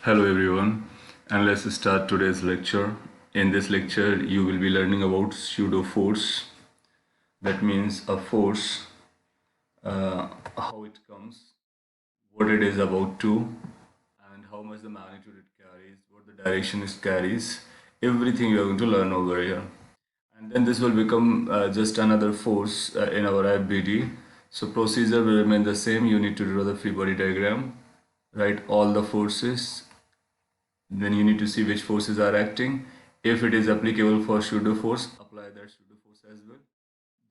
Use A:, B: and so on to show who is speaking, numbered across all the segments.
A: Hello everyone, and let's start today's lecture. In this lecture, you will be learning about pseudo force. That means a force, how it comes, what it is about to, and how much the magnitude it carries, what the direction it carries. Everything you are going to learn over here. And then this will become just another force in our FBD. So procedure will remain the same. You need to draw the free body diagram, write all the forces. Then you need to see which forces are acting. If it is applicable for pseudo force, apply that pseudo force as well.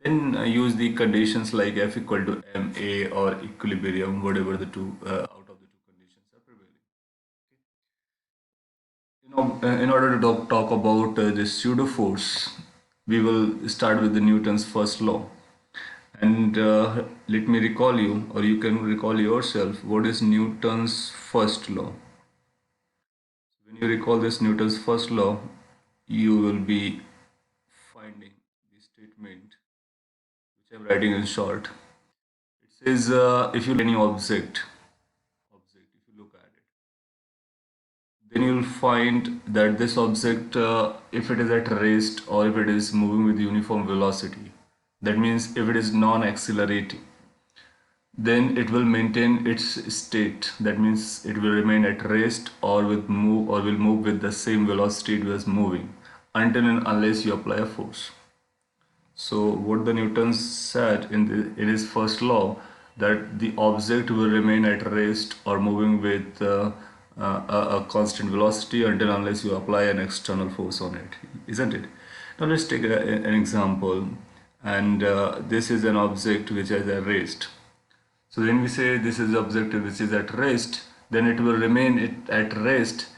A: Then use the conditions like F equal to ma or equilibrium, whatever the two out of the two conditions are prevailing. In order to talk about this pseudo force, we will start with the Newton's first law. And let me recall you, or you can recall yourself, what is Newton's first law. When you recall this Newton's first law, you will be finding the statement which I'm writing in short. It says if you look at any object, if you look at it, then you'll find that this object, if it is at rest or if it is moving with uniform velocity, that means if it is non-accelerating, then it will maintain its state. That means it will remain at rest or will move with the same velocity it was moving until and unless you apply a force. So what the Newton said in his first law, that the object will remain at rest or moving with a constant velocity until unless you apply an external force on it, isn't it? Now let's take an example, and this is an object which is at rest. So when we say this is the object which is at rest, then it will remain at rest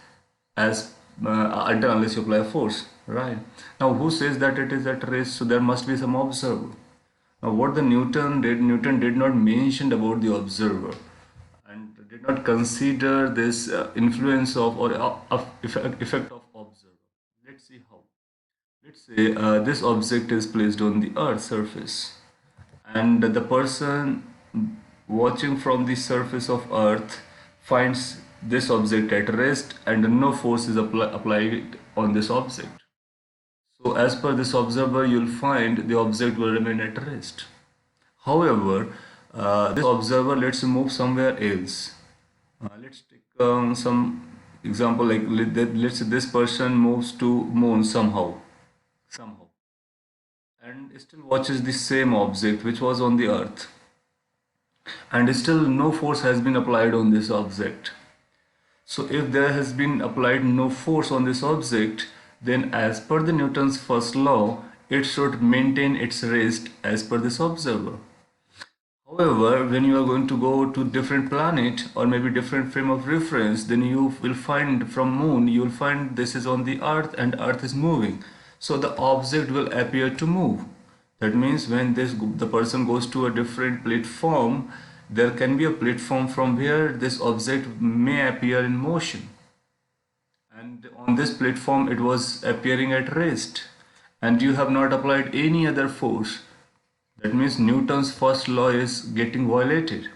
A: as until unless you apply a force, right? Now who says that it is at rest? So there must be some observer. Now what the Newton did not mention about the observer and did not consider this influence of or effect of observer. Let's see how. Let's say this object is placed on the earth surface, and the person watching from the surface of earth finds this object at rest and no force is applied on this object. So as per this observer, you'll find the object will remain at rest. However, this observer, let's move somewhere else. Let's take some example, like let's say this person moves to moon somehow, and still watches the same object which was on the earth, and still no force has been applied on this object. So if there has been applied no force on this object, then as per the Newton's first law, it should maintain its rest as per this observer. However, when you are going to go to different planet or maybe different frame of reference, then you will find from moon, you will find this is on the earth and earth is moving. So the object will appear to move. That means when the person goes to a different platform, there can be a platform from where this object may appear in motion. And on this platform, it was appearing at rest. And you have not applied any other force. That means Newton's first law is getting violated.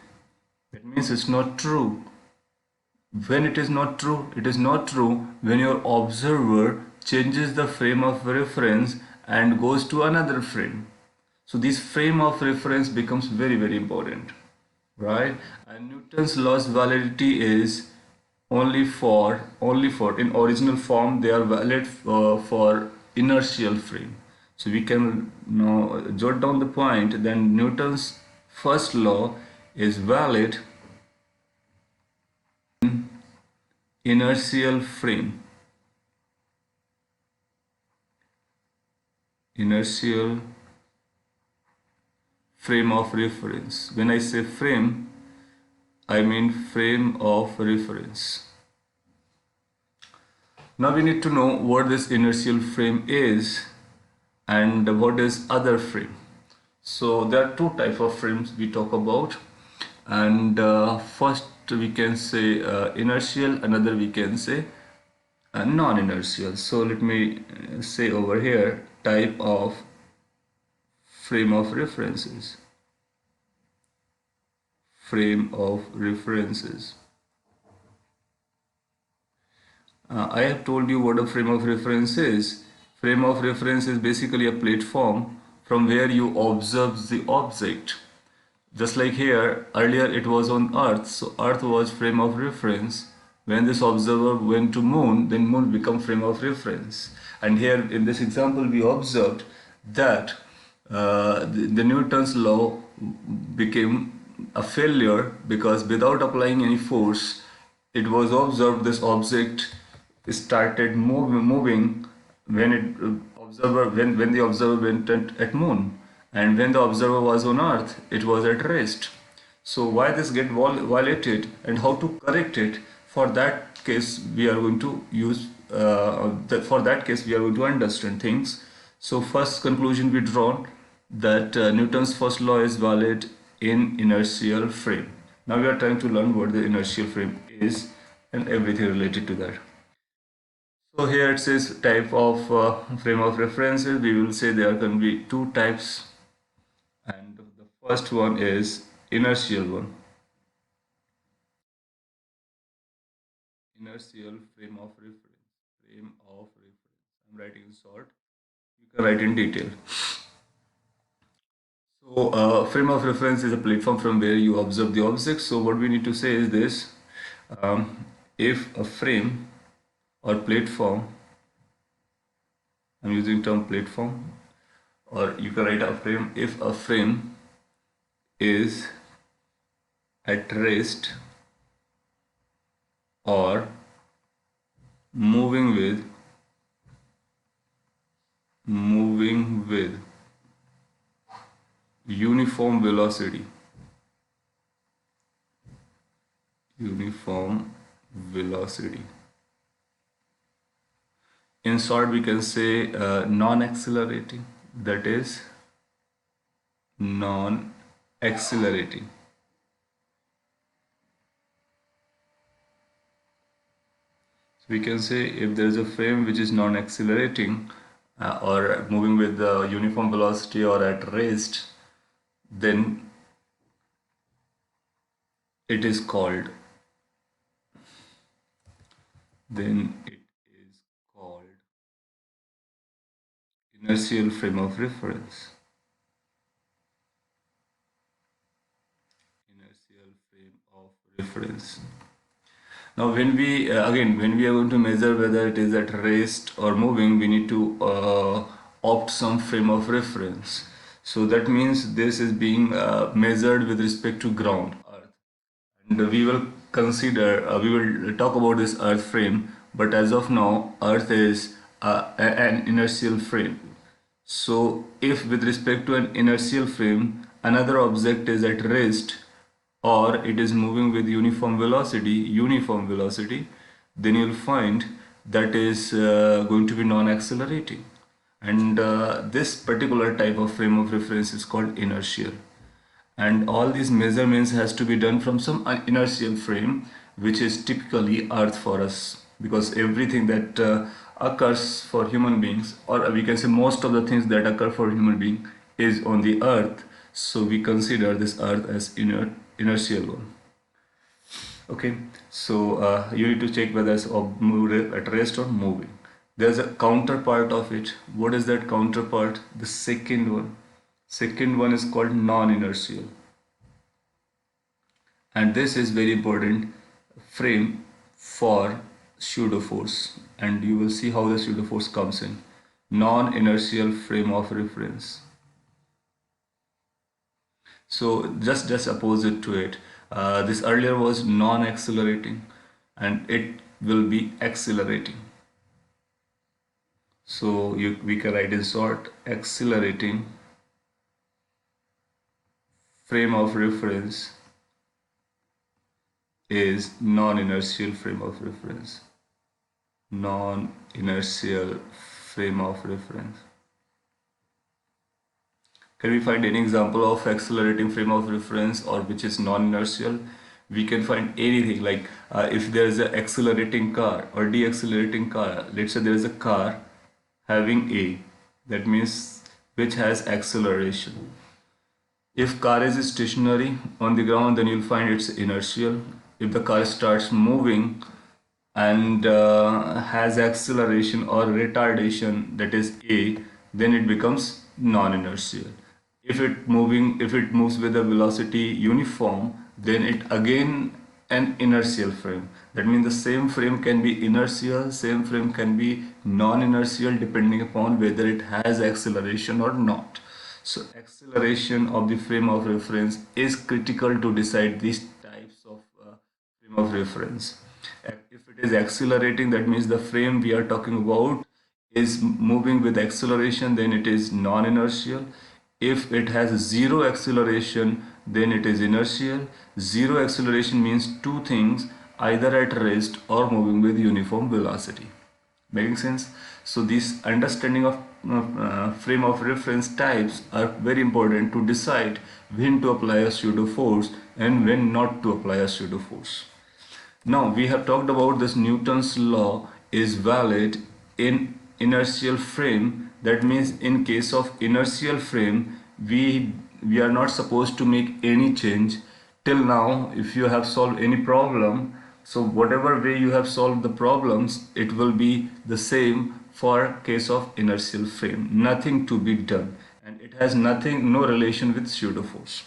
A: That means it's not true. When it is not true, it is not true when your observer changes the frame of reference and goes to another frame. So this frame of reference becomes very important, right? And Newton's law's validity is only for in original form they are valid for inertial frame. So we can now jot down the point. Then Newton's first law is valid inertial frame. Inertial frame of reference. When I say frame, I mean frame of reference. Now we need to know what this inertial frame is and what is other frame. So there are two type of frames we talk about, and first we can say inertial, another we can say non-inertial. So let me say over here type of frame of references. Frame of references. I have told you what a frame of reference is. Frame of reference is basically a platform from where you observe the object. Just like here, earlier it was on Earth, so Earth was frame of reference. When this observer went to Moon, then Moon become frame of reference. And here in this example, we observed that the Newton's law became a failure because without applying any force, it was observed this object started moving when when the observer went at Moon, and when the observer was on Earth, it was at rest. So why this get violated and how to correct it? For that case, we are going to use. For that case, we are going to understand things. So first conclusion we drawn that Newton's first law is valid in inertial frame. Now we are trying to learn what the inertial frame is and everything related to that. So here it says type of frame of references. We will say there can be two types, and the first one is inertial one. Inertial frame of reference. Frame of reference. I'm writing in short. You can write in detail. So frame of reference is a platform from where you observe the object. So what we need to say is this: if a frame or platform, I'm using term platform, or you can write a frame. If a frame is at rest or moving with uniform velocity, in short we can say non-accelerating, that is non-accelerating. So we can say if there is a frame which is non-accelerating or moving with the uniform velocity or at rest, then it is called inertial frame of reference. Inertial frame of reference. Now, when we when we are going to measure whether it is at rest or moving, we need to opt some frame of reference. So that means this is being measured with respect to ground, Earth, and we will talk about this Earth frame. But as of now, Earth is an inertial frame. So, if with respect to an inertial frame, another object is at rest or it is moving with uniform velocity, then you'll find that is going to be non-accelerating. And this particular type of frame of reference is called inertial. And all these measurements has to be done from some inertial frame, which is typically Earth for us, because everything that occurs for human beings, or we can say most of the things that occur for human being, is on the Earth. So we consider this Earth as inertial one. Okay, so you need to check whether it's at rest or moving. There's a counterpart of it. What is that counterpart? The second one. Second one is called non-inertial. And this is very important frame for pseudo force. And you will see how the pseudo force comes in. Non-inertial frame of reference. So just opposite to it. This earlier was non-accelerating and it will be accelerating. So we can write in short, accelerating frame of reference is non-inertial frame of reference. Non-inertial frame of reference. Can we find any example of accelerating frame of reference or which is non-inertial? We can find anything like if there is an accelerating car or deaccelerating car. Let's say there is a car having A, that means which has acceleration. If car is stationary on the ground, then you'll find it's inertial. If the car starts moving and has acceleration or retardation, that is A, then it becomes non-inertial. If it moves with a velocity uniform, then it again an inertial frame. That means the same frame can be inertial, same frame can be non-inertial depending upon whether it has acceleration or not. So acceleration of the frame of reference is critical to decide these types of frame of reference. If it is accelerating, that means the frame we are talking about is moving with acceleration, then it is non-inertial. If it has zero acceleration, then it is inertial. Zero acceleration means two things, either at rest or moving with uniform velocity. Making sense? So this understanding of frame of reference types are very important to decide when to apply a pseudo force and when not to apply a pseudo force. Now we have talked about this Newton's law is valid in inertial frame. That means in case of inertial frame, we are not supposed to make any change. Till now, if you have solved any problem, so whatever way you have solved the problems, it will be the same for case of inertial frame. Nothing to be done, and it has no relation with pseudo force.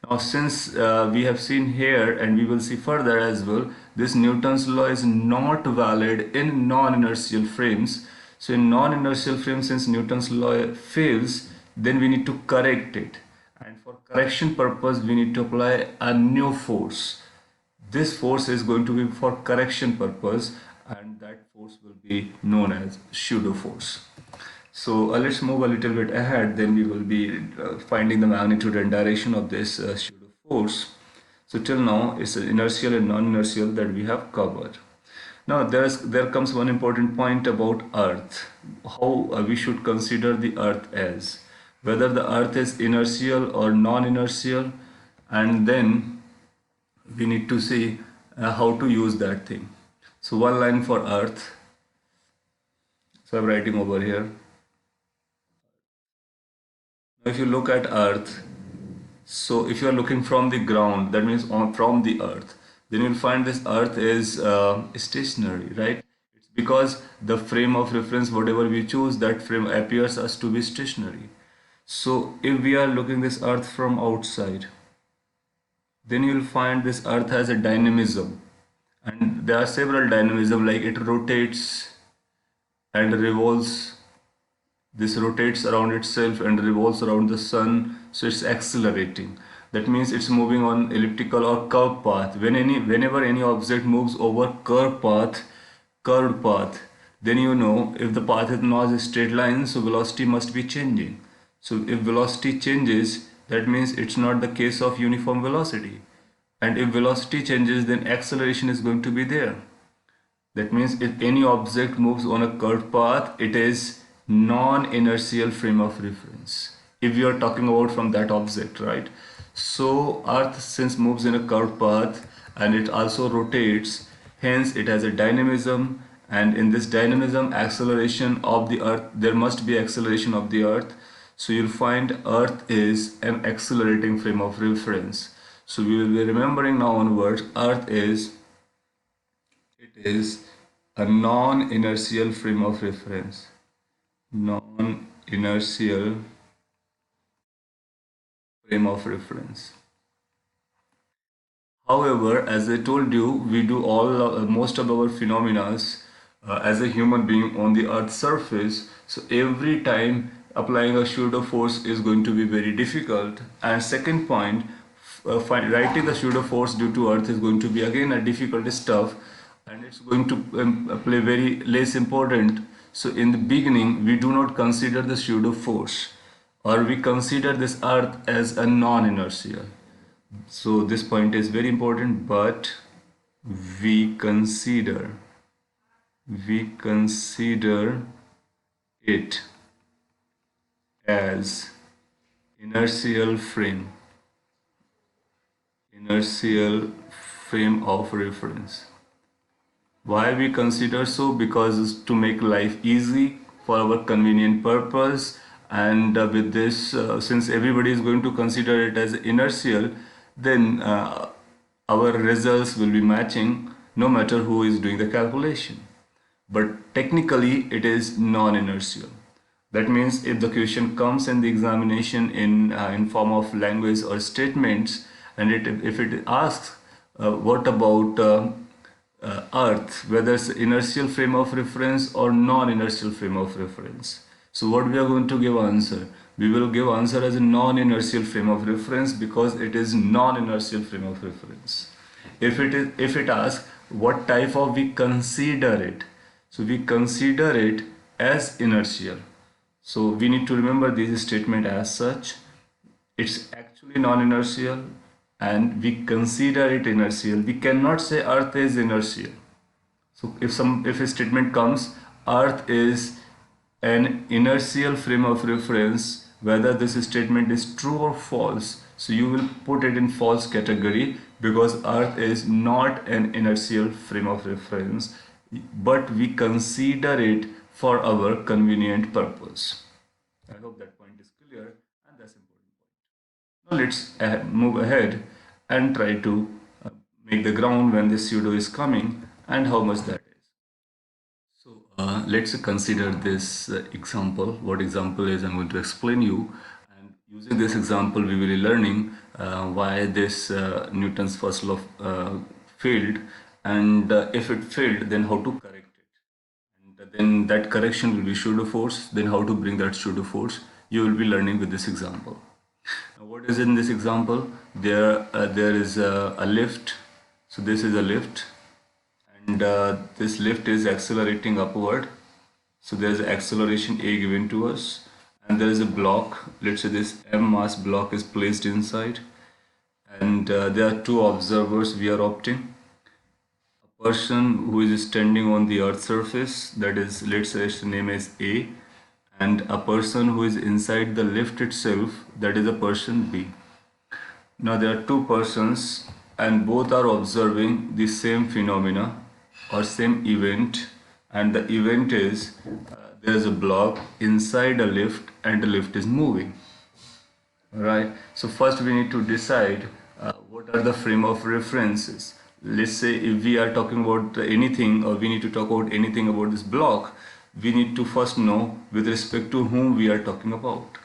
A: Now, since we have seen here and we will see further as well, this Newton's law is not valid in non-inertial frames. So in non-inertial frames, since Newton's law fails, then we need to correct it. And for correction purpose, we need to apply a new force. This force is going to be for correction purpose, and that force will be known as pseudo force. So let's move a little bit ahead, then we will be finding the magnitude and direction of this pseudo force. So till now it's inertial and non-inertial that we have covered. Now there comes one important point about Earth, how we should consider the Earth as, whether the Earth is inertial or non-inertial, and then we need to see how to use that thing. So one line for Earth, so I'm writing over here. If you look at Earth, so if you are looking from the ground, that means from the Earth, then you'll find this Earth is stationary, right? It's because the frame of reference, whatever we choose, that frame appears us to be stationary. So if we are looking this Earth from outside, then you'll find this Earth has a dynamism, and there are several dynamism, like it rotates and revolves. This rotates around itself and revolves around the sun, so it's accelerating. That means it's moving on elliptical or curved path. Whenever any object moves over curved path, then you know if the path is not a straight line, so velocity must be changing. So if velocity changes, that means it's not the case of uniform velocity. And if velocity changes, then acceleration is going to be there. That means if any object moves on a curved path, it is non-inertial frame of reference. If you are talking about from that object, right? So Earth since moves in a curved path and it also rotates, hence it has a dynamism, and in this dynamism, acceleration of the Earth, there must be acceleration of the Earth. So you'll find Earth is an accelerating frame of reference. So we will be remembering now onwards, Earth is a non-inertial frame of reference. Non-inertial frame of reference. However, as I told you, we do most of our phenomena as a human being on the Earth's surface. So every time applying a pseudo force is going to be very difficult. And second point, writing the pseudo force due to Earth is going to be again a difficult stuff, and it's going to play very less important. So in the beginning, we do not consider the pseudo force, or we consider this Earth as a non-inertial. So this point is very important, but we consider it as inertial frame of reference. Why we consider so? Because to make life easy for our convenient purpose, and with this, since everybody is going to consider it as inertial, then our results will be matching. no matter who is doing the calculation. But technically it is non-inertial. That means if the question comes in the examination in form of language or statements, and if it asks what about Earth, whether it's inertial frame of reference or non-inertial frame of reference. So what we are going to give answer? We will give answer as a non-inertial frame of reference because it is non-inertial frame of reference. If it asks what type of, we consider it. So we consider it as inertial. So we need to remember this statement as such. It's actually non-inertial and we consider it inertial. We cannot say Earth is inertial. So if a statement comes, Earth is an inertial frame of reference, whether this statement is true or false, so you will put it in false category because Earth is not an inertial frame of reference, but we consider it for our convenient purpose. I hope that point is clear and that's important point. Now let's move ahead and try to make the ground when the pseudo is coming and how much that is. So let's consider this example. What example is, I'm going to explain you, and using this example we will be learning why this Newton's first law failed, and if it failed then how to correct it, and then that correction will be pseudo force, then how to bring that pseudo force you will be learning with this example. Now what is in this example? There is a lift. So this is a lift, and this lift is accelerating upward. So there is acceleration A given to us, and there is a block. Let's say this M mass block is placed inside, and there are two observers we are opting. A person who is standing on the earth surface, that is, let's say its name is A, and a person who is inside the lift itself, that is a person B. Now there are two persons and both are observing the same phenomena or same event, and the event is there is a block inside a lift and the lift is moving. Right. So first we need to decide what are the frame of references. Let's say if we are talking about anything, or we need to talk about anything about this block, we need to first know with respect to whom we are talking about.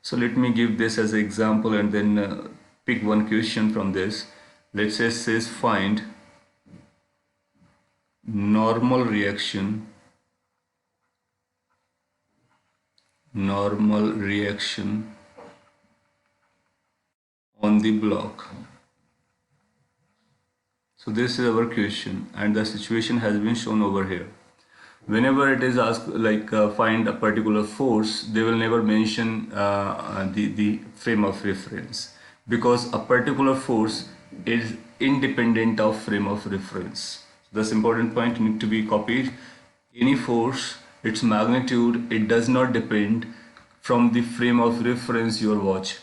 A: So let me give this as an example and then pick one question from this. Let's say it says find normal reaction on the block. So this is our question and the situation has been shown over here. Whenever it is asked like find a particular force, they will never mention the frame of reference, because a particular force is independent of frame of reference. This important point need to be copied. Any force, its magnitude, it does not depend from the frame of reference you are watching.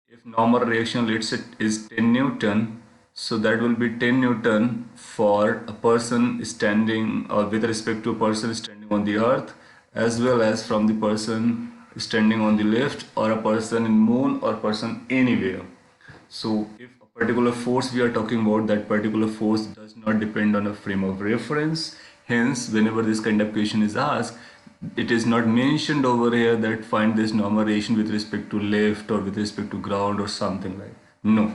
A: If normal reaction, let's say, is 10 Newton, so that will be 10 Newton for a person standing, or with respect to a person standing on the earth, as well as from the person standing on the lift, or a person in moon, or person anywhere. So if a particular force we are talking about, that particular force does not depend on a frame of reference. Hence, whenever this kind of question is asked, it is not mentioned over here that find this normal relation with respect to lift or with respect to ground or something like that. No.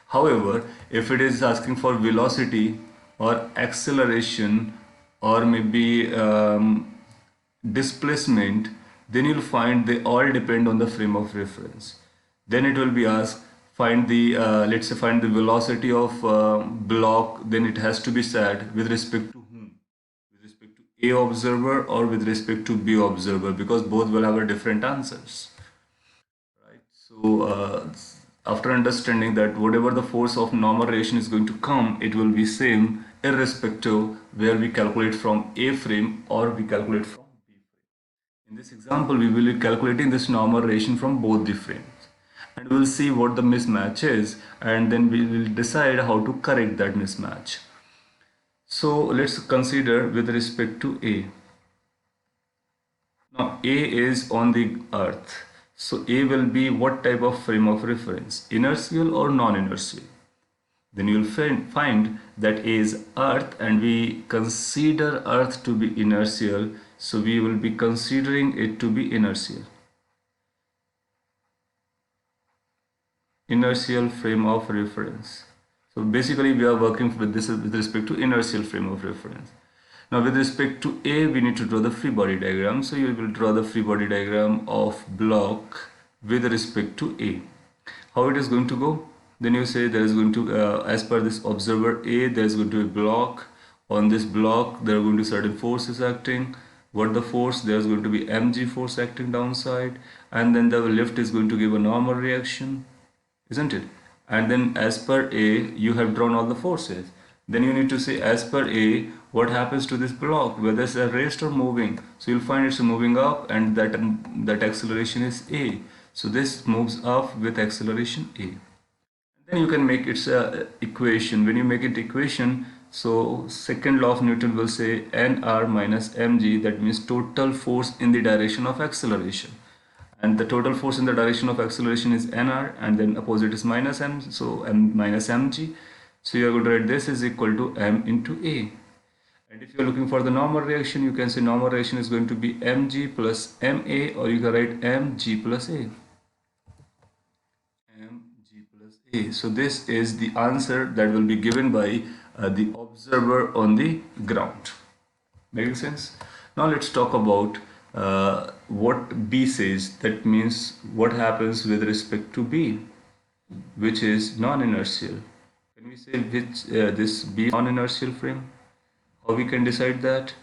A: However, if it is asking for velocity or acceleration or maybe displacement, then you'll find they all depend on the frame of reference. Then it will be asked find the let's say find the velocity of block, then it has to be said with respect to whom, with respect to A observer or with respect to B observer, because both will have a different answers, right? So after understanding that whatever the force of normal relation is going to come, it will be same irrespective where we calculate from A frame or we calculate from B frame. In this example, we will be calculating this normal relation from both the frames, and we'll see what the mismatch is, and then we will decide how to correct that mismatch. So let's consider with respect to A. Now A is on the earth. So A will be what type of frame of reference? Inertial or non-inertial? then you will find that A is earth, and we consider earth to be inertial, so we will be considering it to be inertial frame of reference. So basically we are working with this with respect to inertial frame of reference. Now with respect to A, we need to draw the free body diagram. So you will draw the free body diagram of block with respect to A. How it is going to go? Then you say there is going to, as per this observer A, there is going to be a block. On this block, there are going to be certain forces acting. What the force? There is going to be mg force acting downside, and then the lift is going to give a normal reaction, isn't it? And then as per A, you have drawn all the forces. Then you need to say as per A, what happens to this block, whether it's raised or moving. So you'll find it's moving up, and that acceleration is A. So this moves up with acceleration A. Then you can make its equation. When you make it equation, so second law of Newton will say nr minus mg, that means total force in the direction of acceleration. And the total force in the direction of acceleration is nr, and then opposite is minus m, so m minus mg. So you are going to write this is equal to m into a. And if you are looking for the normal reaction, you can say normal reaction is going to be mg plus ma, or you can write mg plus a. mg plus a. So this is the answer that will be given by the observer on the ground. Making sense? Now let's talk about what B says. That means what happens with respect to B, which is non-inertial. Can we say which this B non-inertial frame? How we can decide that?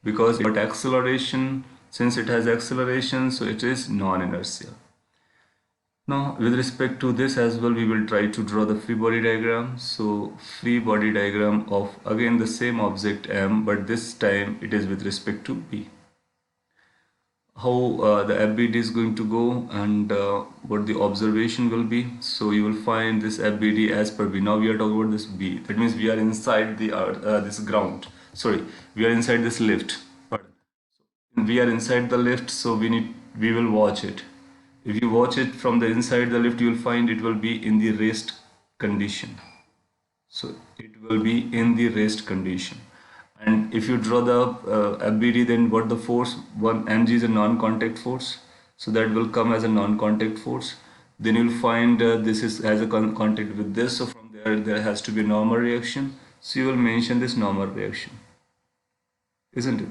A: Because it acceleration, since it has acceleration, so it is non-inertial. Now with respect to this as well, we will try to draw the free body diagram. So free body diagram of again the same object M, but this time it is with respect to B. How the FBD is going to go, and what the observation will be. So you will find this FBD as per B. Now we are talking about this B. That means we are inside the this ground. Sorry, we are inside this lift. Pardon. We are inside the lift, so we will watch it. If you watch it from the inside the lift, you will find it will be in the rest condition. So it will be in the rest condition. And if you draw the FBD, then what the force? One mg is a non-contact force, so that will come as a non-contact force. Then you'll find this is has a contact with this, so from there has to be a normal reaction. So you will mention this normal reaction, isn't it?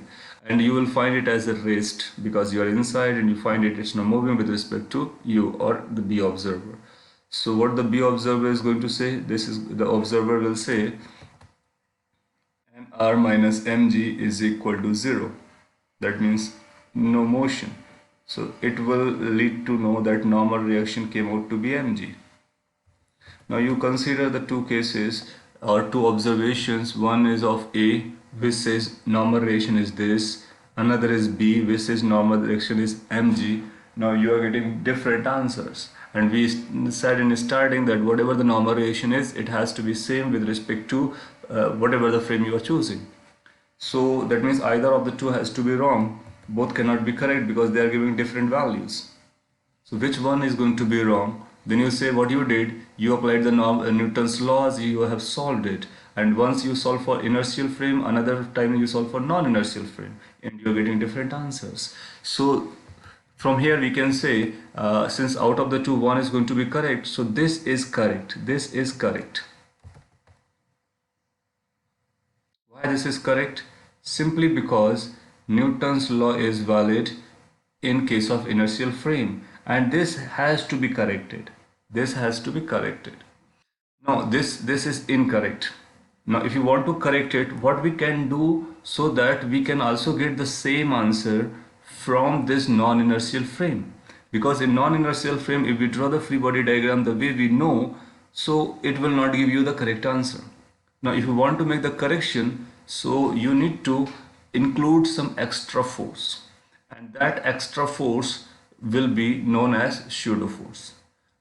A: And you will find it as a rest because you are inside, and you find it's not moving with respect to you or the B observer. So what the B observer is going to say? This is the observer will say nr minus mg is equal to 0. That means no motion. So it will lead to know that normal reaction came out to be mg. Now you consider the two cases or two observations. One is of A, which says normal reaction is this. Another is B, which says normal reaction is mg. Now you are getting different answers. And we said in starting that whatever the normal reaction is, it has to be same with respect to whatever the frame you are choosing. So that means either of the two has to be wrong. Both cannot be correct because they are giving different values. So which one is going to be wrong? Then you say what you did, you applied the Newton's laws, you have solved it. And once you solve for inertial frame, another time you solve for non-inertial frame, and you're getting different answers. So from here we can say since out of the two one is going to be correct, so this is correct, this is correct. Why this is correct? Simply because Newton's law is valid in case of inertial frame, and this has to be corrected. This has to be corrected. Now this is incorrect. Now if you want to correct it, what we can do so that we can also get the same answer from this non-inertial frame, because in non-inertial frame if we draw the free body diagram the way we know, so it will not give you the correct answer. Now if you want to make the correction, so you need to include some extra force, and that extra force will be known as pseudo force.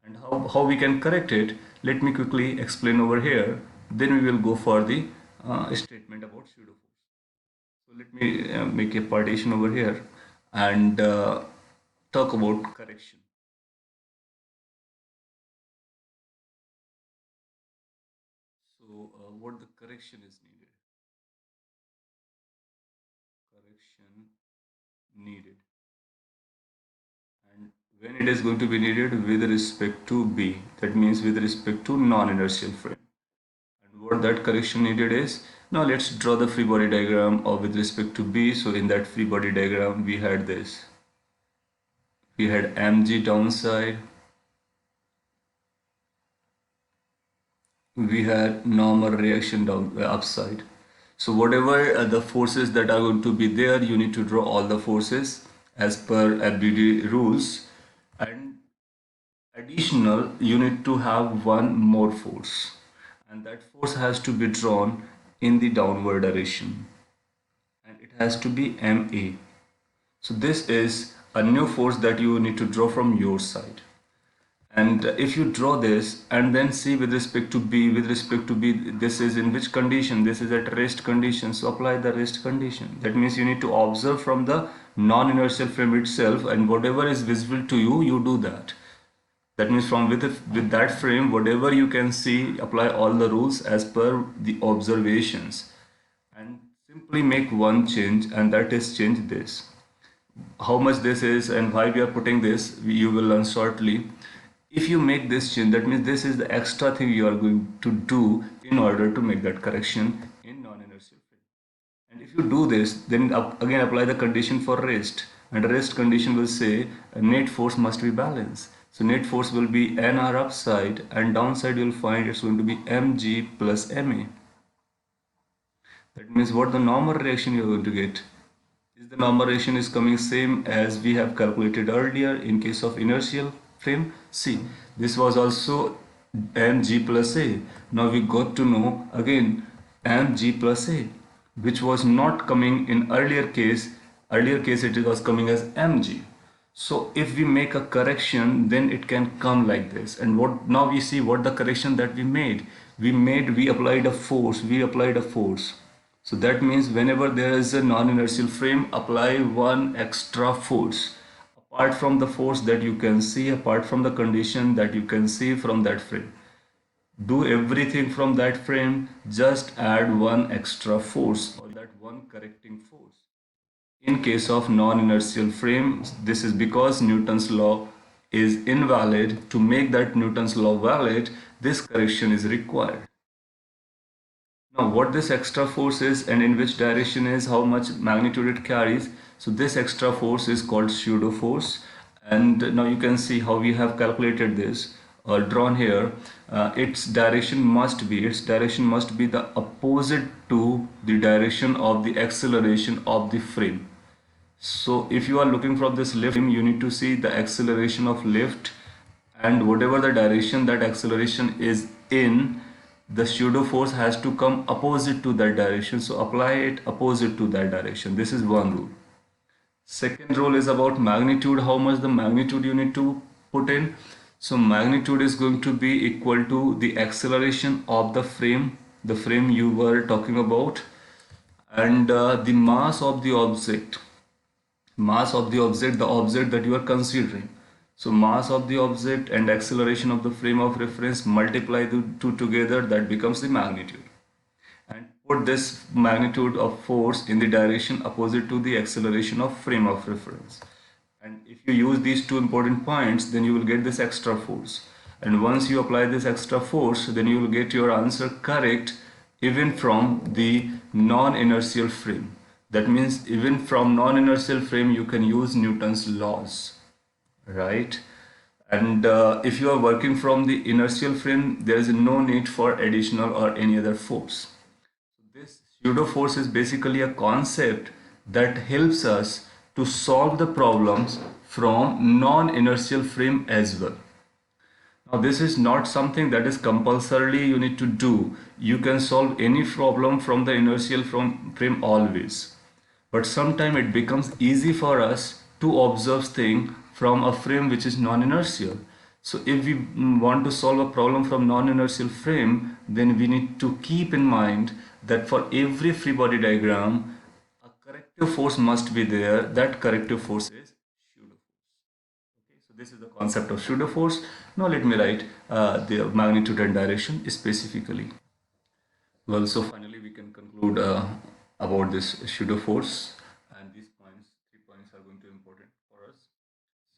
A: And how we can correct it, let me quickly explain over here, then we will go for the statement about pseudo force. So let me make a partition over here and talk about correction. what the correction is needed. Correction needed. And when it is going to be needed with respect to B, that means with respect to non-inertial frame. And what that correction needed is, now let's draw the free body diagram of with respect to B. So in that free body diagram, we had this. We had mg downside, we had normal reaction down upside. So whatever the forces that are going to be there, you need to draw all the forces as per FBD rules, and additional you need to have one more force, and that force has to be drawn in the downward direction, and it has to be MA. So this is a new force that you need to draw from your side. And if you draw this and then see with respect to B, this is in which condition? This is at rest condition. So apply the rest condition. That means you need to observe from the non-inertial frame itself, and whatever is visible to you, you do that. That means from with that frame, whatever you can see, apply all the rules as per the observations, and simply make one change, and that is change this. How much this is and why we are putting this, you will learn shortly. If you make this change, that means this is the extra thing you are going to do in order to make that correction in non-inertial frame. And if you do this, then again apply the condition for rest, and rest condition will say net force must be balanced. So net force will be NR upside, and downside you'll find it's going to be mg plus ma. That means what the normal reaction you're going to get is the normal reaction is coming same as we have calculated earlier in case of inertial frame. See, this was also mg plus a. Now we got to know again mg plus a, which was not coming in earlier case. Earlier case it was coming as mg. So if we make a correction, then it can come like this. And what now we see what the correction that we made. We applied a force. So that means whenever there is a non-inertial frame, apply one extra force. Apart from the force that you can see, apart from the condition that you can see from that frame. Do everything from that frame, just add one extra force or that one correcting force. In case of non-inertial frame, this is because Newton's law is invalid. To make that Newton's law valid, this correction is required. Now what this extra force is and in which direction is, how much magnitude it carries. So this extra force is called pseudo force, and now you can see how we have calculated this or drawn here. Its direction must be the opposite to the direction of the acceleration of the frame. So if you are looking for this lift, you need to see the acceleration of lift, and whatever the direction that acceleration is in, the pseudo force has to come opposite to that direction. So apply it opposite to that direction. This is one rule. Second rule is about magnitude, how much the magnitude you need to put in. So magnitude is going to be equal to the acceleration of the frame you were talking about, and the mass of the object, the object that you are considering. So mass of the object and acceleration of the frame of reference, multiply the two together, that becomes the magnitude. And put this magnitude of force in the direction opposite to the acceleration of frame of reference. And if you use these two important points, then you will get this extra force. And once you apply this extra force, then you will get your answer correct even from the non-inertial frame. That means even from non-inertial frame you can use Newton's laws, right? And if you are working from the inertial frame, there is no need for additional or any other force. This pseudo force is basically a concept that helps us to solve the problems from non-inertial frame as well. Now this is not something that is compulsorily you need to do. You can solve any problem from the inertial frame always. But sometimes it becomes easy for us to observe things from a frame which is non-inertial. So if we want to solve a problem from non-inertial frame, then we need to keep in mind that for every free body diagram, a corrective force must be there. That corrective force is pseudo force. Okay, so this is the concept of pseudo force. Now let me write the magnitude and direction specifically. Well, so finally we can conclude about this pseudo force, and these points, 3 points are going to be important for us.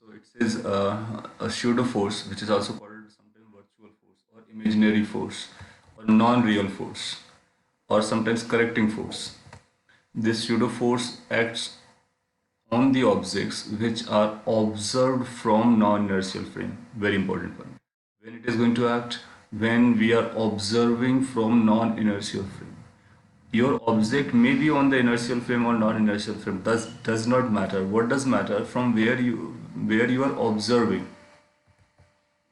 A: So it says a pseudo force, which is also called sometimes virtual force or imaginary force or non-real force or sometimes correcting force. This pseudo force acts on the objects which are observed from non-inertial frame. Very important one. When it is going to act, when we are observing from non-inertial frame. Your object may be on the inertial frame or non-inertial frame. Does not matter. What does matter? From where you are observing.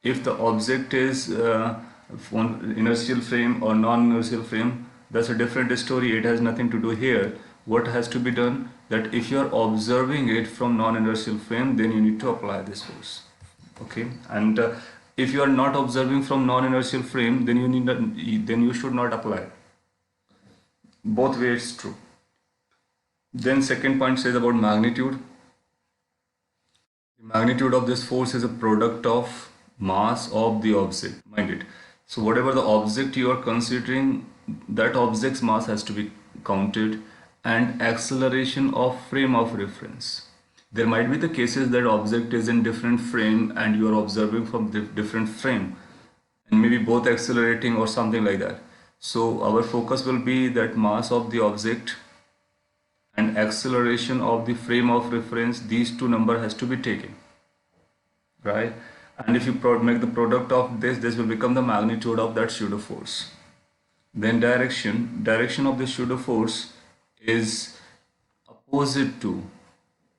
A: If the object is on inertial frame or non-inertial frame, that's a different story. It has nothing to do here. What has to be done, that if you are observing it from non-inertial frame, then you need to apply this force. Okay, and if you are not observing from non-inertial frame, then you should not apply. Both ways true. Then second point says about magnitude. The magnitude of this force is a product of mass of the object, mind it. So whatever the object you are considering, that object's mass has to be counted, and acceleration of frame of reference. There might be the cases that object is in different frame and you are observing from different frame, and maybe both accelerating or something like that. So our focus will be that mass of the object and acceleration of the frame of reference. These two number has to be taken, right? And if you make the product of this will become the magnitude of that pseudo force. Then direction of the pseudo force is opposite to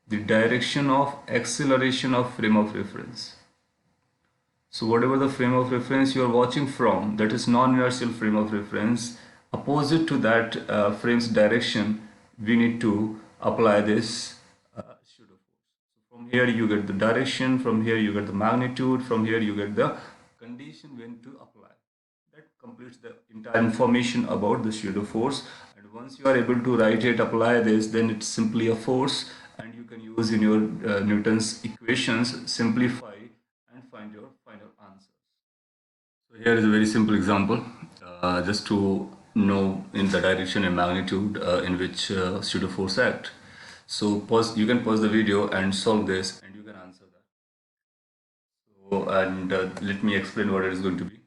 A: the direction of acceleration of frame of reference. So whatever the frame of reference you are watching from, that is non-inertial frame of reference, opposite to that frame's direction, we need to apply this pseudo force. So from here you get the direction, from here you get the magnitude, from here you get the condition when to apply. That completes the entire information about the pseudo force. And once you are able to write it, apply this, then it's simply a force, and you can use in your Newton's equations, simplify and find your final answers. So here is a very simple example, just to know in the direction and magnitude in which pseudo force act. So you can pause the video and solve this, and you can answer that. So, and let me explain what it is going to be.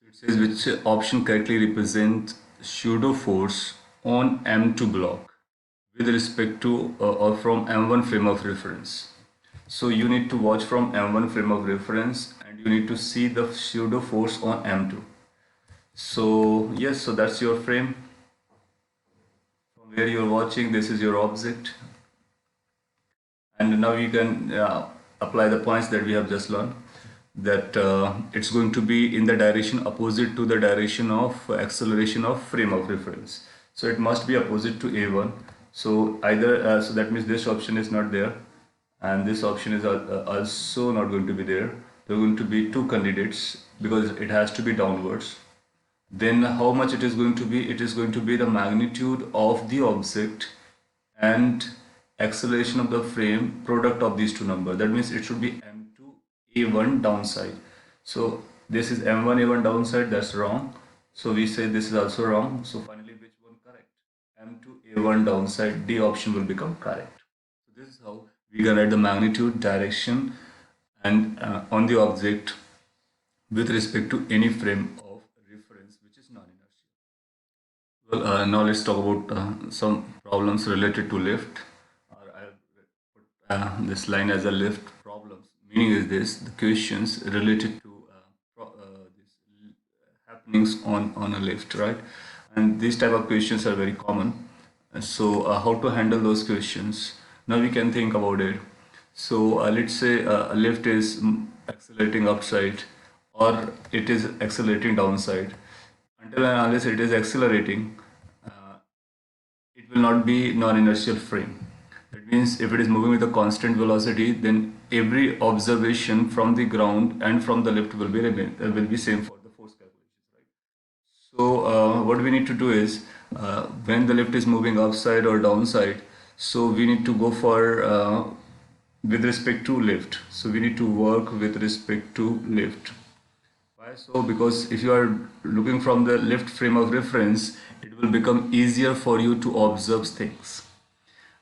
A: So it says which option correctly represents pseudo force on M2 block with respect to or from M1 frame of reference. So you need to watch from M1 frame of reference, and you need to see the pseudo force on M2. So yes, so that's your frame. From where you're watching, this is your object. And now you can apply the points that we have just learned, that it's going to be in the direction opposite to the direction of acceleration of frame of reference. So it must be opposite to A1. So either so that means this option is not there, and this option is also not going to be there. There are going to be two candidates because it has to be downwards. Then how much it is going to be? It is going to be the magnitude of the object and acceleration of the frame, product of these two numbers. That means it should be M2 A1 downside. So this is M1 A1 downside, that's wrong. So we say this is also wrong. So finally which one correct? M2 A1 downside, D option will become correct. So this is how we can write the magnitude, direction and on the object with respect to any frame of reference which is non-inertial. Well, now let's talk about some problems related to lift. I'll put this line as a lift problems. Meaning is this: the questions related to these happenings on a lift, right? And these type of questions are very common. So how to handle those questions? Now we can think about it. So let's say a lift is accelerating upside, or it is accelerating downside. Until and unless it is accelerating, it will not be non-inertial frame. That means if it is moving with a constant velocity, then every observation from the ground and from the lift will be same for the force calculations, right? So what we need to do is when the lift is moving upside or downside, so we need to go for with respect to lift. So we need to work with respect to lift. Why so? Because if you are looking from the left frame of reference, it will become easier for you to observe things.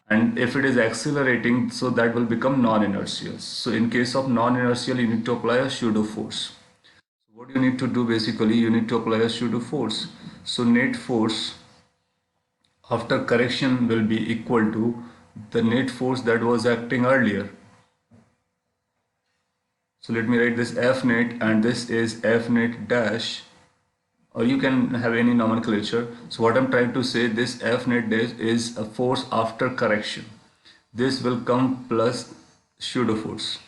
A: And if it is accelerating, so that will become non-inertial. So in case of non-inertial, you need to apply a pseudo force. So what you need to do, basically, you need to apply a pseudo force. So net force after correction will be equal to the net force that was acting earlier. So let me write this F net, and this is F net dash, or you can have any nomenclature. So what I'm trying to say, this F net dash is a force after correction. This will come plus pseudo force,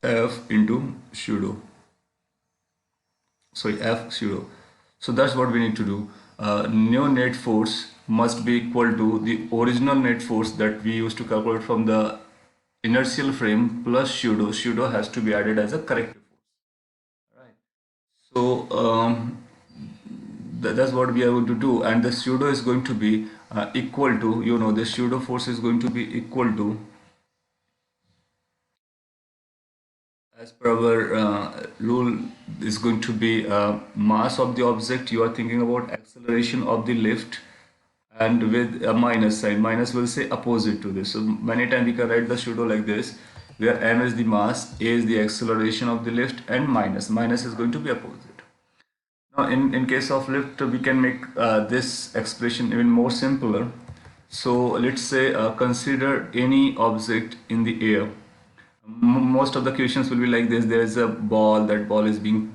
A: F into pseudo, sorry, F pseudo. So that's what we need to do. New net force must be equal to the original net force that we used to calculate from the inertial frame plus pseudo. Pseudo has to be added as a corrective force. Right. So that's what we are going to do, and the pseudo is going to be equal to, the pseudo force is going to be equal to, as per our rule, is going to be mass of the object. You are thinking about acceleration of the lift, and with a minus sign. Minus will say opposite to this. So many times we can write the pseudo like this, where m is the mass, a is the acceleration of the lift, and minus is going to be opposite. Now in case of lift, we can make this expression even more simpler. So let's say consider any object in the air. Most of the questions will be like this: there is a ball, that ball is being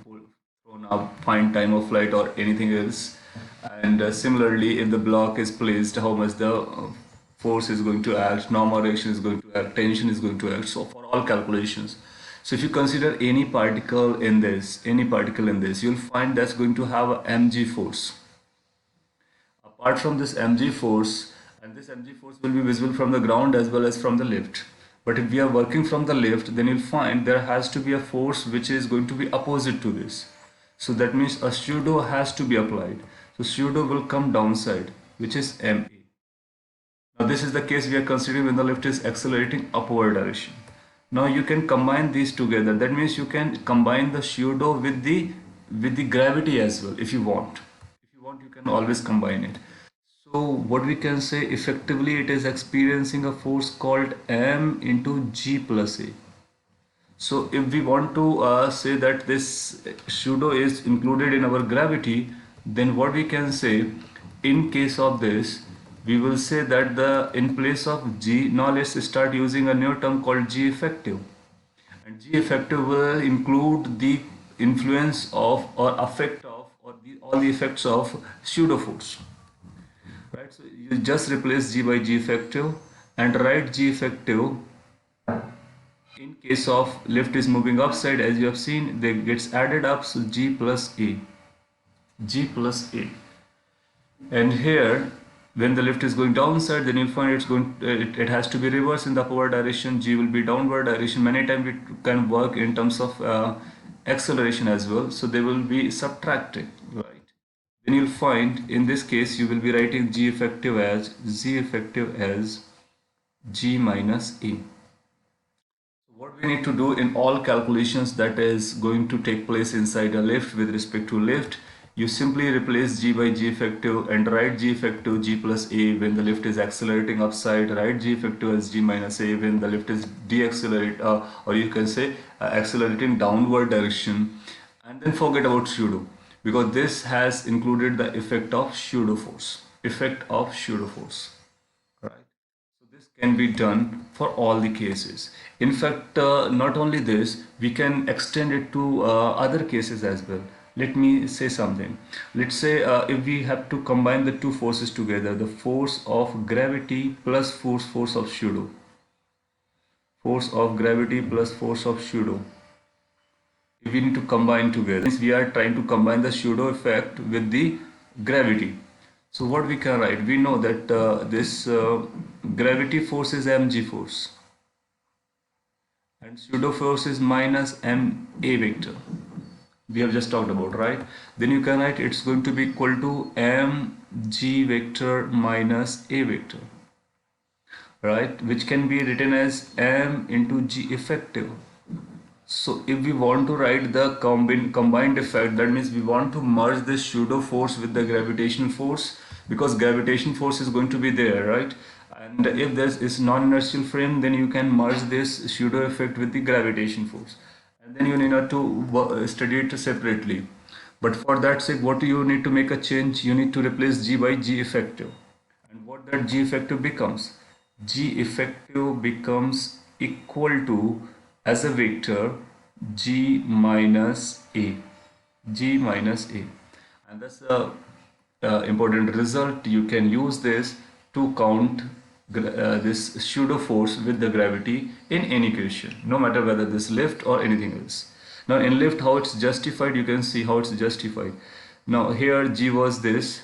A: thrown up, find time of flight or anything else. And similarly, if the block is placed, how much the force is going to act, normal reaction is going to act, tension is going to act. So for all calculations, so if you consider any particle in this, you'll find that's going to have a mg force. Apart from this mg force, and this mg force will be visible from the ground as well as from the lift. But if we are working from the lift, then you'll find there has to be a force which is going to be opposite to this. So that means a pseudo has to be applied. So pseudo will come downside, which is ma. Now this is the case we are considering when the lift is accelerating upward direction. Now you can combine these together. That means you can combine the pseudo with the gravity as well if you want. If you want, you can always combine it. So what we can say, effectively it is experiencing a force called m into g plus a. So if we want to say that this pseudo is included in our gravity, then what we can say, in case of this, we will say that the in place of g, now let's start using a new term called g effective. And g effective will include the influence of or effect of or all the effects of pseudo force. Right, so you just replace g by g effective and write g effective. In case of lift is moving upside, as you have seen, they gets added up, so g plus a, and here when the lift is going downside, then you'll find it has to be reversed in the upward direction, g will be downward direction. Many times it can work in terms of acceleration as well, so they will be subtracted, right? Then you'll find in this case you will be writing g effective as g minus a. What we need to do in all calculations that is going to take place inside a lift with respect to lift, you simply replace g by g effective and write g effective g plus a when the lift is accelerating upside, write g effective as g minus a when the lift is or you can say accelerating downward direction, and then forget about pseudo, because this has included the effect of pseudo force. Right. So this can be done for all the cases. In fact, not only this, we can extend it to other cases as well. Let me say something. Let's say if we have to combine the two forces together, the force of gravity plus force of pseudo. Force of gravity plus force of pseudo. If we need to combine together, means we are trying to combine the pseudo effect with the gravity. So what we can write, we know that this gravity force is mg force and pseudo force is minus ma vector. We have just talked about, right? Then you can write it's going to be equal to mg vector minus a vector, right? Which can be written as m into g effective. So if we want to write the combined effect, that means we want to merge this pseudo force with the gravitational force, because gravitation force is going to be there, right? And if there is non-inertial frame, then you can merge this pseudo effect with the gravitation force, and then you need not to study it separately. But for that sake, what you need to make a change? You need to replace G by G effective. And what that G effective becomes? G effective becomes equal to, as a vector, G minus A. G minus A. And that's a important result. You can use this to count this pseudo force with the gravity in any question, no matter whether this lift or anything else. Now in lift, how it's justified, you can see how it's justified. Now here G was this,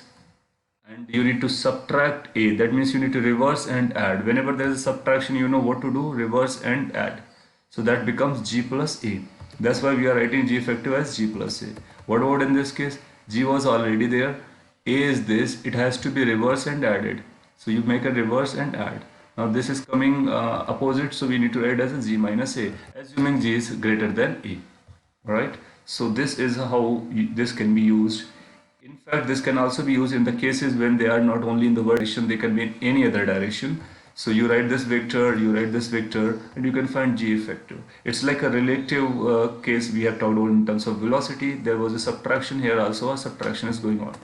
A: and you need to subtract a, that means you need to reverse and add. Whenever there is a subtraction, you know what to do, reverse and add. So that becomes G plus a. That's why we are writing G effective as G plus a. What about in this case? G was already there, a is this, it has to be reversed and added. So you make a reverse and add. Now this is coming opposite, so we need to add as a G minus a, assuming G is greater than a. Right? So this is how this can be used. In fact, this can also be used in the cases when they are not only in the word direction, they can be in any other direction. So you write this vector, you write this vector, and you can find G effective. It's like a relative case we have talked about in terms of velocity. There was a subtraction here, also a subtraction is going on.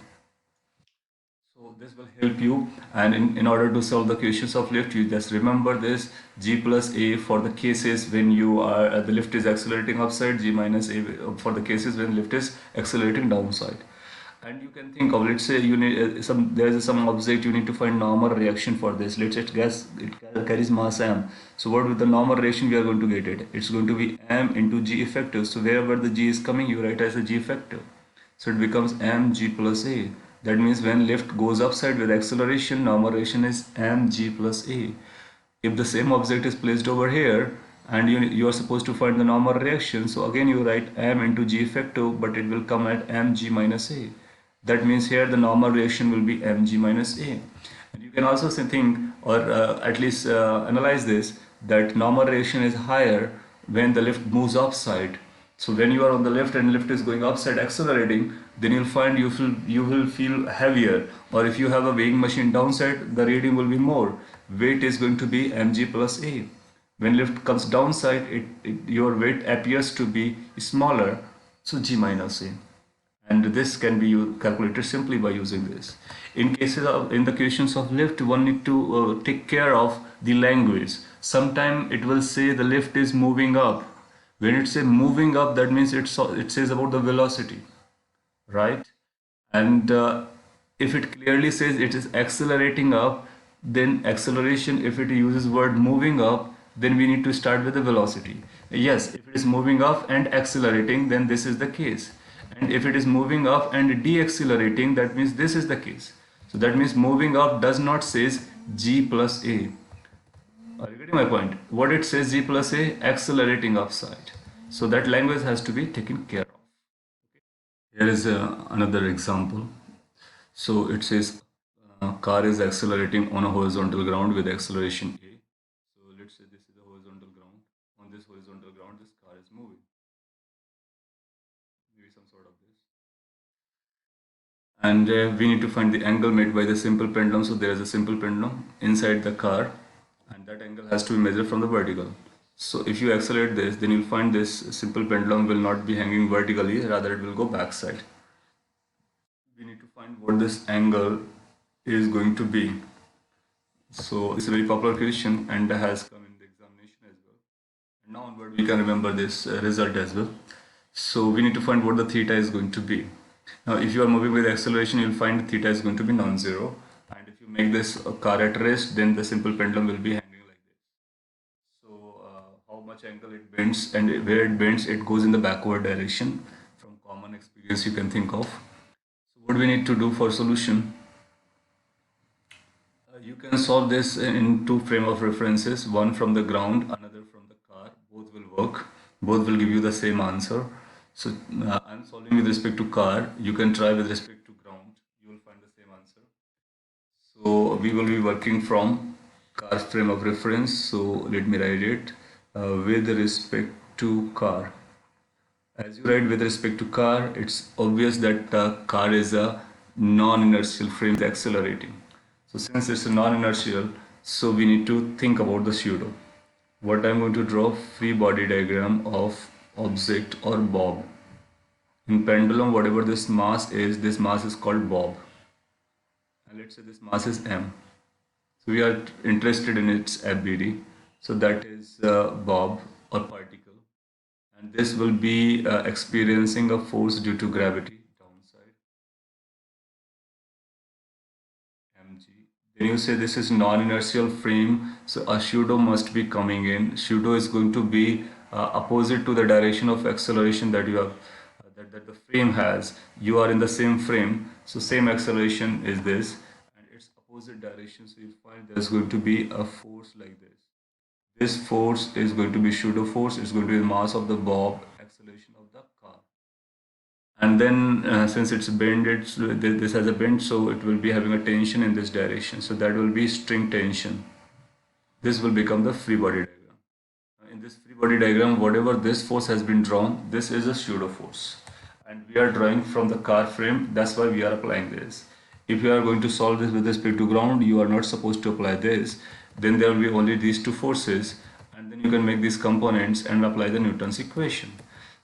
A: So this will help you, and in order to solve the equations of lift, you just remember this G plus A for the cases when you are the lift is accelerating upside, G minus A for the cases when lift is accelerating downside. And you can think of, let's say you need there is some object, you need to find normal reaction for this. Let's say it carries mass m. So what with the normal reaction we are going to get it? It's going to be m into G effective. So wherever the G is coming, you write as a G effective. So it becomes mg plus a. That means when lift goes upside with acceleration, normal reaction is mg plus a. If the same object is placed over here and you are supposed to find the normal reaction, so again you write m into G effective, but it will come at mg minus a. That means here the normal reaction will be mg minus a. And you can also think, or at least analyze this, that normal reaction is higher when the lift moves upside. So when you are on the lift and lift is going upside accelerating, then you'll find you will feel heavier. Or if you have a weighing machine downside, the reading will be more. Weight is going to be mg plus a. When lift comes downside, your weight appears to be smaller, so g minus a. And this can be calculated simply by using this. In the questions of lift, one need to take care of the language. Sometimes it will say the lift is moving up. When it says moving up, that means it says about the velocity, right? And if it clearly says it is accelerating up, then acceleration, if it uses word moving up, then we need to start with the velocity. Yes, if it is moving up and accelerating, then this is the case. And if it is moving up and deaccelerating, that means this is the case. So that means moving up does not says G plus A. Are you getting my point? What it says G plus A, accelerating upside. So that language has to be taken care of. Here is another example. So it says car is accelerating on a horizontal ground with acceleration A. So let's say this is a horizontal ground. On this horizontal ground, this car is moving. Maybe some sort of this. And we need to find the angle made by the simple pendulum. So there is a simple pendulum inside the car, and that angle has to be measured from the vertical. So if you accelerate this, then you'll find this simple pendulum will not be hanging vertically, rather it will go backside. We need to find what this angle is going to be. So it's a very popular question and has come in the examination as well. And now onward we can remember this result as well. So we need to find what the theta is going to be. Now if you are moving with acceleration, you'll find theta is going to be non-zero. And if you make this car at rest, then the simple pendulum will be hanging like this. So how much angle it bends, and where it bends, it goes in the backward direction. From common experience you can think of. So what we need to do for solution? You can solve this in two frame of references, one from the ground, another from the car. Both will work. Both will give you the same answer. So I'm solving with respect to car. You can try with respect to ground. You will find the same answer. So we will be working from car frame of reference. So let me write it with respect to car. As you write with respect to car, it's obvious that car is a non-inertial frame is accelerating. So since it's a non-inertial, so we need to think about the pseudo. What I'm going to draw free body diagram of object or bob. In pendulum, whatever this mass is called bob. And let's say this mass is m. So we are interested in its FBD. So that is bob or particle. And this will be experiencing a force due to gravity downside mg. Then you say this is non-inertial frame, so a pseudo must be coming in. Pseudo is going to be opposite to the direction of acceleration that you have that the frame has. You are in the same frame, so same acceleration is this, and its opposite direction. So you'll find there's going to be a force like this. This force is going to be pseudo force. It's going to be the mass of the bob, acceleration of the car. And then since it's bent, this has a bend, so it will be having a tension in this direction. So that will be string tension. This will become the free body diagram. In this free body diagram, whatever this force has been drawn, this is a pseudo force. And we are drawing from the car frame, that's why we are applying this. If you are going to solve this with respect to ground, you are not supposed to apply this. Then there will be only these two forces, and then you can make these components and apply the Newton's equation.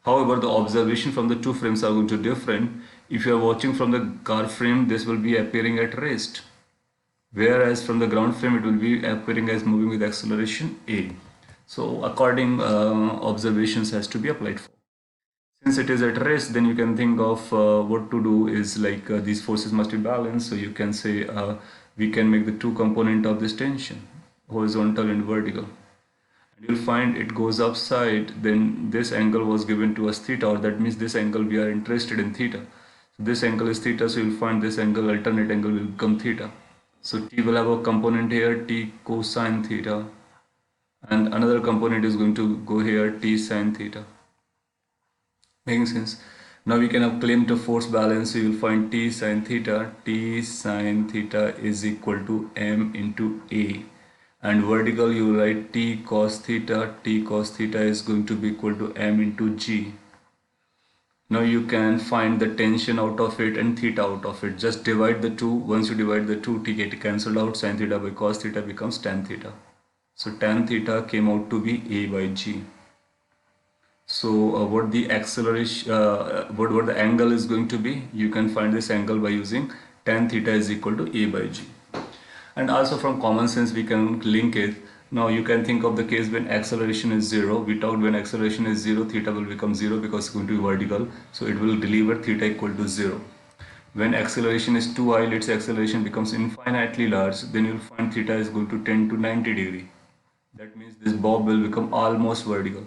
A: However, the observation from the two frames are going to be different. If you are watching from the car frame, this will be appearing at rest, whereas from the ground frame it will be appearing as moving with acceleration a. So according observations has to be applied for. Since it is at rest, then you can think of what to do is like these forces must be balanced. So you can say we can make the two component of this tension, horizontal and vertical. And you'll find it goes upside, then this angle was given to us theta, or that means this angle we are interested in theta. So this angle is theta, so you'll find this angle, alternate angle will become theta. So t will have a component here, t cosine theta, and another component is going to go here, t sine theta. Making sense? Now we can have claim to force balance, so you'll find t sine theta is equal to m into a. And vertical you write t cos theta is going to be equal to m into g. Now you can find the tension out of it and theta out of it. Just divide the two. Once you divide the two, t get cancelled out. Sin theta by cos theta becomes tan theta. So tan theta came out to be a by g. So what the acceleration, what the angle is going to be, you can find this angle by using tan theta is equal to a by g. And also from common sense we can link it. Now you can think of the case when acceleration is 0. We talked when acceleration is 0, theta will become 0 because it's going to be vertical. So it will deliver theta equal to 0. When acceleration is too high, let's say acceleration becomes infinitely large, then you'll find theta is going to tend to 90 degree. That means this bob will become almost vertical.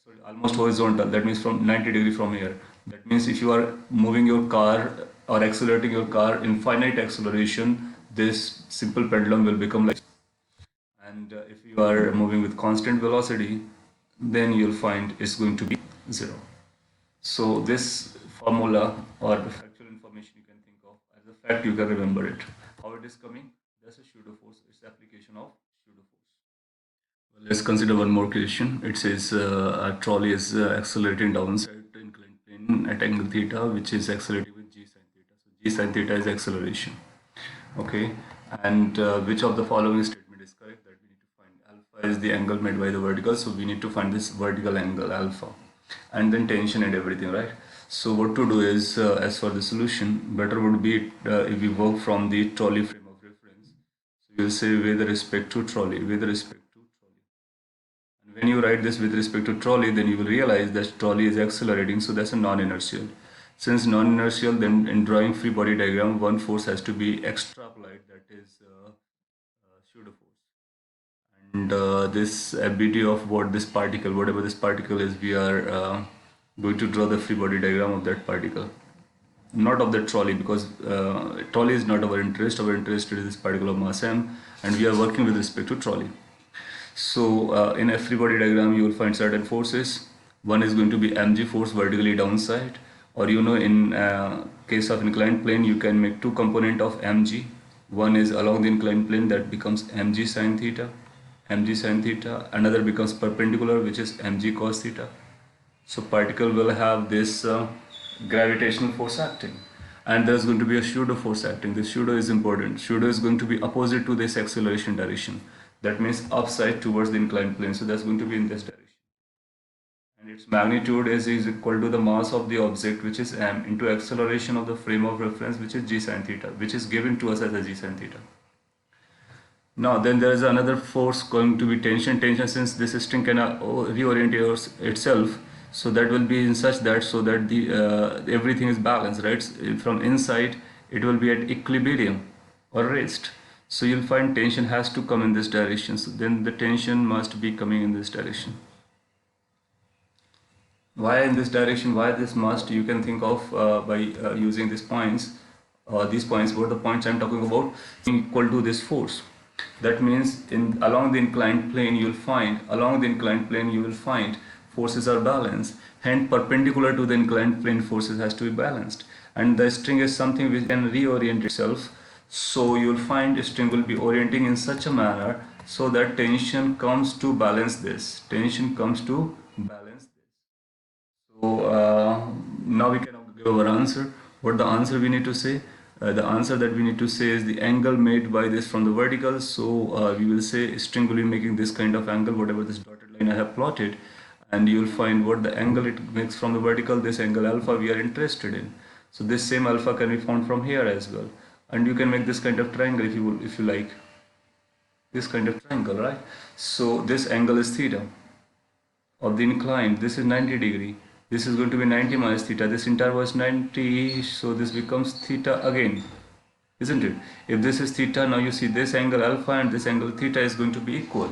A: Sorry, almost horizontal. That means from 90 degree from here. That means if you are moving your car or accelerating your car infinite acceleration, this simple pendulum will become like, and if you are moving with constant velocity, then you'll find it's going to be 0. So this formula or the factual information you can think of as a fact, you can remember it. How it is coming? That's a pseudo force. It's the application of pseudo force. Well, let's consider one more question. It says a trolley is accelerating downside to inclined plane at angle theta, which is accelerating with g sin theta. So g sin theta is acceleration. Okay, and which of the following statement is correct? That we need to find. Alpha is the angle made by the vertical, so we need to find this vertical angle alpha, and then tension and everything, right? So what to do is, as for the solution, better would be if we work from the trolley frame of reference. So you'll say with respect to trolley, with respect to trolley. And when you write this with respect to trolley, then you will realize that trolley is accelerating, so that's a non-inertial. Since non-inertial, then in drawing free body diagram, one force has to be extra applied, that is pseudo force. And this ability of what this particle, whatever this particle is, we are going to draw the free body diagram of that particle. Not of the trolley, because trolley is not our interest. Our interest is this particle of mass m, and we are working with respect to trolley. So in a free body diagram, you will find certain forces. One is going to be mg force vertically downside, or in case of inclined plane, you can make two component of mg. One is along the inclined plane, that becomes mg sin theta. Another becomes perpendicular, which is mg cos theta. So particle will have this gravitational force acting, and there's going to be a pseudo force acting. The pseudo is important. Pseudo is going to be opposite to this acceleration direction. That means upside towards the inclined plane. So that's going to be in this direction. And its magnitude is equal to the mass of the object, which is m, into acceleration of the frame of reference, which is g sin theta, which is given to us as a g sin theta. Now then there is another force going to be tension. Tension, since this string can reorient itself, so that will be in such that so that the everything is balanced, right? From inside it will be at equilibrium or rest. So you'll find tension has to come in this direction. So then the tension must be coming in this direction. Why in this direction? Why this must? You can think of by using these points. These points, what the points I'm talking about, equal to this force. That means along the inclined plane you will find forces are balanced. Hence perpendicular to the inclined plane forces has to be balanced. And the string is something which can reorient itself. So you will find the string will be orienting in such a manner so that tension comes to balance this. Tension comes to balance this. So now we can give our answer. What the answer we need to say? The answer that we need to say is the angle made by this from the vertical. So we will say string will be making this kind of angle, whatever this dotted line I have plotted, and you will find what the angle it makes from the vertical. This angle alpha we are interested in. So this same alpha can be found from here as well, and you can make this kind of triangle if you like. This kind of triangle, right? So this angle is theta of the incline. This is 90 degree. This is going to be 90 minus theta. This entire was 90, so this becomes theta again, isn't it? If this is theta, now you see this angle alpha and this angle theta is going to be equal.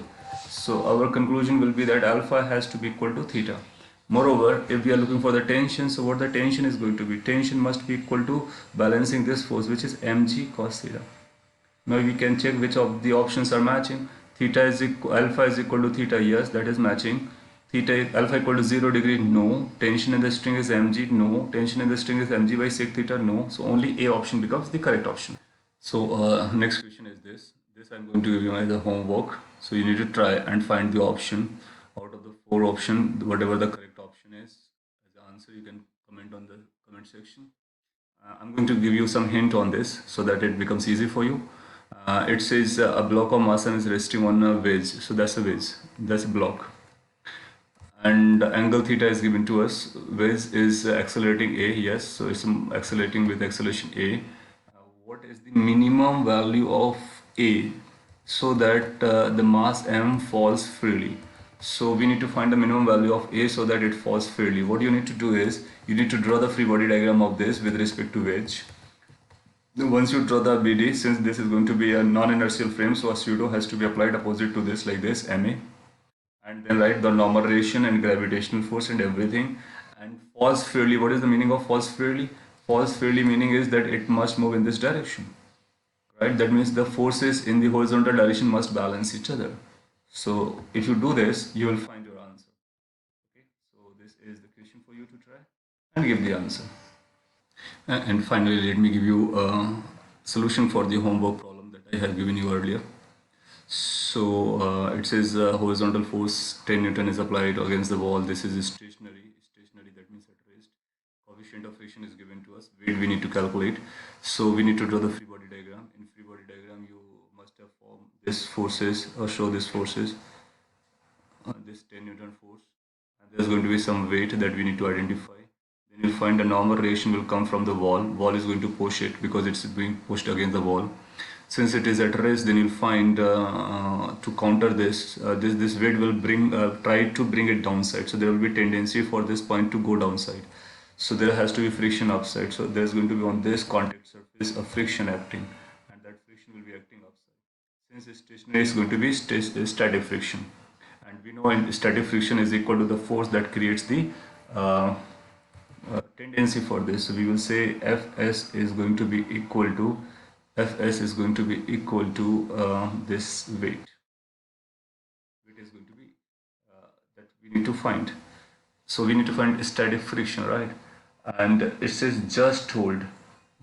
A: So our conclusion will be that alpha has to be equal to theta. Moreover, if we are looking for the tension, so what the tension is going to be? Tension must be equal to balancing this force, which is mg cos theta. Now we can check which of the options are matching. Alpha is equal to theta, yes, that is matching. Theta alpha equal to 0 degree, no. Tension in the string is mg, no. Tension in the string is mg by sec theta, no. So only A option becomes the correct option. So next question is this. This I'm going to give you as a homework. So you need to try and find the option out of the 4 options, whatever the correct option is. As the answer, you can comment on the comment section. I'm going to give you some hint on this so that it becomes easy for you. It says a block of mass m is resting on a wedge. So that's a wedge. That's a block. And angle theta is given to us. Wedge is accelerating A, yes, so it's accelerating with acceleration A. What is the minimum value of A so that the mass m falls freely? So we need to find the minimum value of A so that it falls freely. What you need to do is you need to draw the free body diagram of this with respect to wedge. Once you draw the BD, since this is going to be a non-inertial frame, so a pseudo has to be applied opposite to this, like this, MA. And then write the normal relation and gravitational force and everything, and falls freely. What is the meaning of falls freely? Falls freely meaning is that it must move in this direction, right? That means the forces in the horizontal direction must balance each other. So if you do this, you will find your answer. Okay, so this is the question for you to try and give the answer. And finally, let me give you a solution for the homework problem that I have given you earlier. So it says horizontal force 10 Newton is applied against the wall. This is stationary. Stationary, that means at rest. Coefficient of friction is given to us. Weight we need to calculate. So we need to draw the free body diagram. In free body diagram, you must have formed this forces or show these forces. This 10 Newton force. And there's going to be some weight that we need to identify. Then you'll find a normal reaction will come from the wall. Wall is going to push it because it's being pushed against the wall. Since it is at rest, then you'll find to counter this, this weight will try to bring it downside. So there will be tendency for this point to go downside. So there has to be friction upside. So there's going to be on this contact surface a friction acting, and that friction will be acting upside. Since stationary is going to be static friction, and we know static friction is equal to the force that creates the tendency for this. So we will say Fs is going to be equal to Fs is going to be equal to this weight. Weight is going to be that we need to find. So we need to find static friction, right? And it says just hold.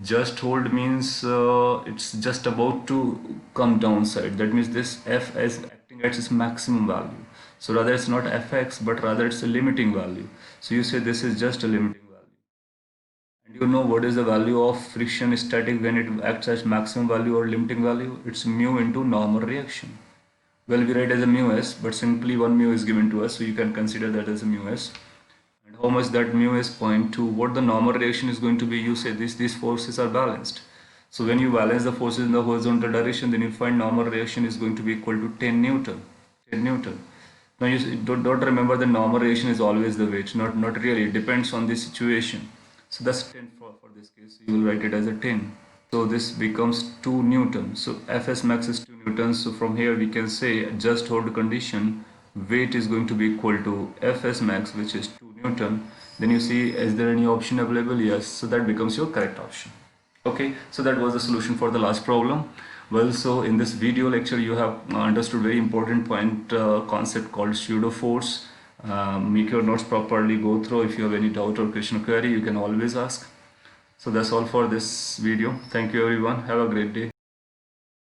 A: Just hold means it's just about to come downside. That means this F is acting at its maximum value. So rather it's not fx, but rather it's a limiting value. So you say this is just a limiting value. And you know what is the value of friction static when it acts as maximum value or limiting value? It's mu into normal reaction. Well, we write as a mu s, but simply one mu is given to us, so you can consider that as a mu s. And how much that mu is 0.2. What the normal reaction is going to be, you say these forces are balanced. So when you balance the forces in the horizontal direction, then you find normal reaction is going to be equal to 10 Newton. 10 Newton. Now you don't remember the normal reaction is always the weight. Not really. It depends on the situation. So that's 10 for this case. You will write it as a 10. So this becomes 2 Newton. So Fs max is 2 newtons. So from here we can say just hold condition, weight is going to be equal to Fs max, which is 2 Newton. Then you see, is there any option available? Yes. So that becomes your correct option. Okay, so that was the solution for the last problem. Well, so in this video lecture you have understood very important point concept called pseudo force. Make your notes properly, go through. If you have any doubt or question or query, you can always ask. So that's all for this video. Thank you everyone. Have a great day.